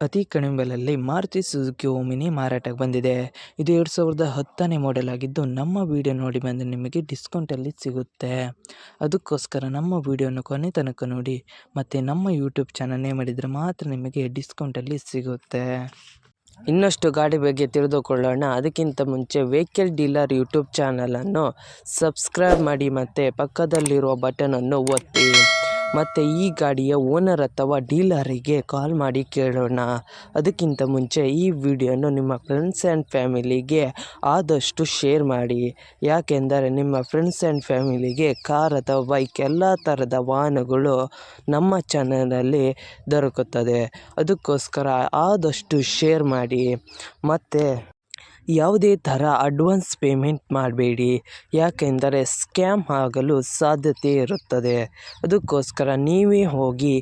ಅತಿ ಕಡಿಮೆ ಬೆಲೆಯಲ್ಲಿ ಮಾರುತಿ ಸುಜುಕಿ ಓಮಿನಿ ಮಾರಾಟಕ್ಕೆ ಬಂದಿದೆ. ಇದು 2010ನೇ ಮಾಡೆಲ್ ಆಗಿದ್ದು, ನಮ್ಮ ವಿಡಿಯೋ ನೋಡಿ ಬಂದರೆ ನಿಮಗೆ ಡಿಸ್ಕೌಂಟಲ್ಲಿ ಸಿಗುತ್ತೆ. ಅದಕ್ಕೋಸ್ಕರ ನಮ್ಮ ವಿಡಿಯೋನ ಕೊನೆ ತನಕ ನೋಡಿ ಮತ್ತು ನಮ್ಮ ಯೂಟ್ಯೂಬ್ ಚಾನಲ್ ನೇಮ್ ಮಾಡಿದರೆ ಮಾತ್ರ ನಿಮಗೆ ಡಿಸ್ಕೌಂಟಲ್ಲಿ ಸಿಗುತ್ತೆ. ಇನ್ನಷ್ಟು ಗಾಡಿ ಬಗ್ಗೆ ತಿಳಿದುಕೊಳ್ಳೋಣ. ಅದಕ್ಕಿಂತ ಮುಂಚೆ ವೆಹಿಕಲ್ ಡೀಲರ್ ಯೂಟ್ಯೂಬ್ ಚಾನಲನ್ನು ಸಬ್ಸ್ಕ್ರೈಬ್ ಮಾಡಿ ಮತ್ತು ಪಕ್ಕದಲ್ಲಿರುವ ಬಟನನ್ನು ಒತ್ತಿ. ಮತ್ತು ಈ ಗಾಡಿಯ ಓನರ್ ಅಥವಾ ಡೀಲರಿಗೆ ಕಾಲ್ ಮಾಡಿ ಕೇಳೋಣ. ಅದಕ್ಕಿಂತ ಮುಂಚೆ ಈ ವಿಡಿಯೋನು ನಿಮ್ಮ ಫ್ರೆಂಡ್ಸ್ ಆ್ಯಂಡ್ ಫ್ಯಾಮಿಲಿಗೆ ಆದಷ್ಟು ಶೇರ್ ಮಾಡಿ. ಯಾಕೆಂದರೆ ನಿಮ್ಮ ಫ್ರೆಂಡ್ಸ್ ಆ್ಯಂಡ್ ಫ್ಯಾಮಿಲಿಗೆ ಕಾರ್ ಅಥವಾ ಬೈಕ್ ಎಲ್ಲ ಥರದ ವಾಹನಗಳು ನಮ್ಮ ಚಾನಲಲ್ಲಿ ದೊರಕುತ್ತದೆ. ಅದಕ್ಕೋಸ್ಕರ ಆದಷ್ಟು ಶೇರ್ ಮಾಡಿ. ಮತ್ತು ಯಾವುದೇ ಥರ ಅಡ್ವಾನ್ಸ್ ಪೇಮೆಂಟ್ ಮಾಡಬೇಡಿ, ಯಾಕೆಂದರೆ ಸ್ಕ್ಯಾಮ್ ಆಗಲು ಸಾಧ್ಯತೆ ಇರುತ್ತದೆ. ಅದಕ್ಕೋಸ್ಕರ ನೀವೇ ಹೋಗಿ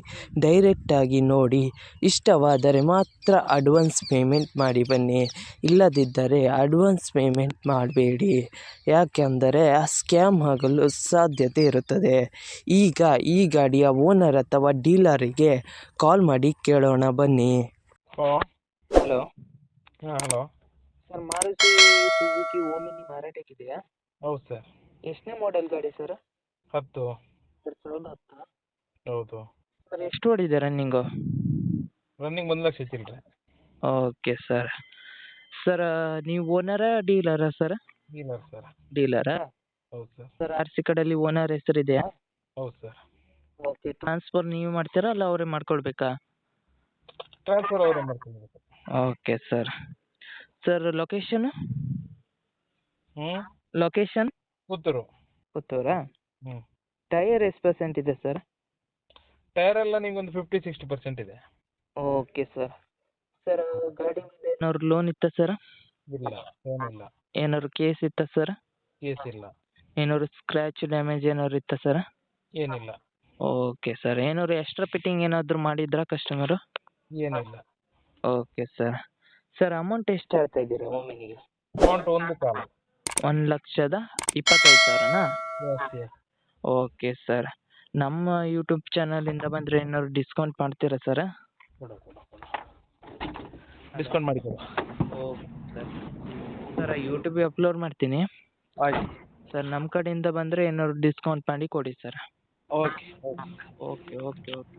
ಡೈರೆಕ್ಟಾಗಿ ನೋಡಿ, ಇಷ್ಟವಾದರೆ ಮಾತ್ರ ಅಡ್ವಾನ್ಸ್ ಪೇಮೆಂಟ್ ಮಾಡಿ ಬನ್ನಿ. ಇಲ್ಲದಿದ್ದರೆ ಅಡ್ವಾನ್ಸ್ ಪೇಮೆಂಟ್ ಮಾಡಬೇಡಿ, ಯಾಕೆಂದರೆ ಸ್ಕ್ಯಾಮ್ ಆಗಲು ಸಾಧ್ಯತೆ ಇರುತ್ತದೆ. ಈಗ ಈ ಗಾಡಿಯ ಓನರ್ ಅಥವಾ ಡೀಲರಿಗೆ ಕಾಲ್ ಮಾಡಿ ಕೇಳೋಣ ಬನ್ನಿ. Hello. Hello sir, Maruti Suzuki Omni ಮಾರಾಟಕ್ಕಿದೆಯಾ? ಹೌದು ಸರ್. ಎಷ್ಟನೇ ಮಾಡೆಲ್ ಗಾಡಿ ಸರ್? 10. 2010. ಹೌದು. ಸರ್, ಎಷ್ಟು ಓಡಿದೆ ರನ್ನಿಂಗು? ರನ್ನಿಂಗ್ 1 ಲಕ್ಷ ಚಿಲ್ಲರೆ. Okay sir. ಸರ್, ನೀವು ಓನರಾ ಡೀಲರಾ ಸರ್? Dealer sir. ಡೀಲರಾ? ಹೌದು ಸರ್. ಸರ್, ಆರ್ ಸಿ ಕಾರ್ಡಲ್ಲಿ ಓನರ್ ಹೆಸರಿದೆಯಾ? ಹೌದು ಸರ್. ಓಕೆ. ಟ್ರಾನ್ಸ್ಫರ್ ನೀವು ಮಾಡ್ತೀರಾ ಅಲ್ಲ ಅವರೇ ಮಾಡ್ಕೊಳ್ಬೇಕಾ? ಟ್ರಾನ್ಸ್ಫರ್ ಅವರೇ ಮಾಡ್ಕೊಳ್ಬೇಕು. Okay sir. Sir, location? Location Puttur. ಪುತ್ತೂರಾ? ಹ್ಞೂ. ಟೈರ್ ಎಷ್ಟು ಪರ್ಸೆಂಟ್ ಇದೆ ಸರ್? ಟೈರ್ ಎಲ್ಲ ನಿಮ್ಗೊಂದು 50-60% ಇದೆ. Okay sir. ಸರ್, ಗಾಡಿ ಮೇಲೆ ಏನಾದ್ರು ಲೋನ್ ಇತ್ತಾ ಸರ್? ಇಲ್ಲ, ಏನಿಲ್ಲ. ಏನಾದ್ರು ಕೇಸ್ ಇತ್ತಾ ಸರ್? ಕೇಸ್ ಇಲ್ಲ. ಏನಾದ್ರು ಸ್ಕ್ರ್ಯಾಚ್ ಡ್ಯಾಮೇಜ್ ಏನಾದ್ರು ಇತ್ತಾ ಸರ್? ಏನಿಲ್ಲ. Okay sir. ಏನಾದ್ರು ಎಕ್ಸ್ಟ್ರಾ ಫಿಟ್ಟಿಂಗ್ ಏನಾದರೂ ಮಾಡಿದ್ರಾ ಕಸ್ಟಮರು? ಏನಿಲ್ಲ. Okay sir. ಸರ್, ಅಮೌಂಟ್ ಎಷ್ಟು ಹೇಳ್ತಾ ಇದ್ದೀರಾ ಒಮ್ಮೆಗೆ? ಅಮೌಂಟ್ 1,25,000. 1,25,000ನಾ? Yes yes. Okay sir. ನಮ್ಮ ಯೂಟ್ಯೂಬ್ ಚಾನಲಿಂದ ಬಂದರೆ ಏನಾದ್ರು ಡಿಸ್ಕೌಂಟ್ ಮಾಡ್ತೀರಾ ಸರ್? ಡಿಸ್ಕೌಂಟ್ ಮಾಡಿ ಕೊಡು. Okay sir. ಸರ್, ಯೂಟ್ಯೂಬಿಗೆ ಅಪ್ಲೋಡ್ ಮಾಡ್ತೀನಿ. ಆಯ್ತು ಸರ್, ನಮ್ಮ ಕಡೆಯಿಂದ ಬಂದರೆ ಏನಾದ್ರು ಡಿಸ್ಕೌಂಟ್ ಮಾಡಿ ಕೊಡಿ sir. Okay. Okay okay okay.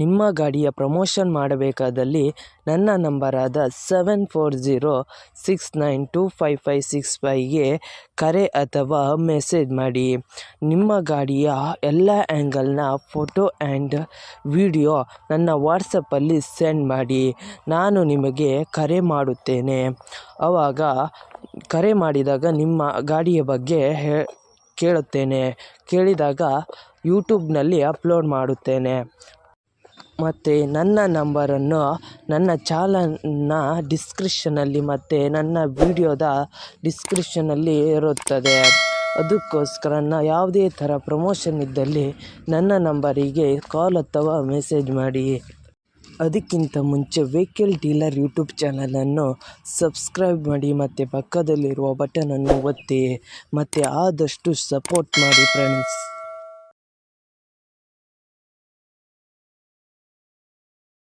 ನಿಮ್ಮ ಗಾಡಿಯ ಪ್ರಮೋಷನ್ ಮಾಡಬೇಕಾದಲ್ಲಿ ನನ್ನ ನಂಬರಾದ 7406925565ಗೆ ಕರೆ ಅಥವಾ ಮೆಸೇಜ್ ಮಾಡಿ. ನಿಮ್ಮ ಗಾಡಿಯ ಎಲ್ಲ ಆ್ಯಂಗಲ್ನ ಫೋಟೋ ಆ್ಯಂಡ್ ವಿಡಿಯೋ ನನ್ನ ವಾಟ್ಸಪ್ಪಲ್ಲಿ ಸೆಂಡ್ ಮಾಡಿ. ನಾನು ನಿಮಗೆ ಕರೆ ಮಾಡುತ್ತೇನೆ. ಆವಾಗ ಕರೆ ಮಾಡಿದಾಗ ನಿಮ್ಮ ಗಾಡಿಯ ಬಗ್ಗೆ ಕೇಳುತ್ತೇನೆ. ಕೇಳಿದಾಗ ಯೂಟ್ಯೂಬ್ನಲ್ಲಿ ಅಪ್ಲೋಡ್ ಮಾಡುತ್ತೇನೆ. ಮತ್ತು ನನ್ನ ನಂಬರನ್ನು ನನ್ನ ಚಾನಲ್ನ ಡಿಸ್ಕ್ರಿಪ್ಷನಲ್ಲಿ ಮತ್ತು ನನ್ನ ವಿಡಿಯೋದ ಡಿಸ್ಕ್ರಿಪ್ಷನಲ್ಲಿ ಇರುತ್ತದೆ. ಅದಕ್ಕೋಸ್ಕರ ಯಾವುದೇ ಥರ ಪ್ರಮೋಷನ್ ಇದ್ದಲ್ಲಿ ನನ್ನ ನಂಬರಿಗೆ ಕಾಲ್ ಅಥವಾ ಮೆಸೇಜ್ ಮಾಡಿ. ಅದಕ್ಕಿಂತ ಮುಂಚೆ ವೆಹಿಕಲ್ ಡೀಲರ್ ಯೂಟ್ಯೂಬ್ ಚಾನಲನ್ನು ಸಬ್ಸ್ಕ್ರೈಬ್ ಮಾಡಿ ಮತ್ತು ಪಕ್ಕದಲ್ಲಿರುವ ಬಟನನ್ನು ಒತ್ತಿ ಮತ್ತು ಆದಷ್ಟು ಸಪೋರ್ಟ್ ಮಾಡಿ ಫ್ರೆಂಡ್ಸ್.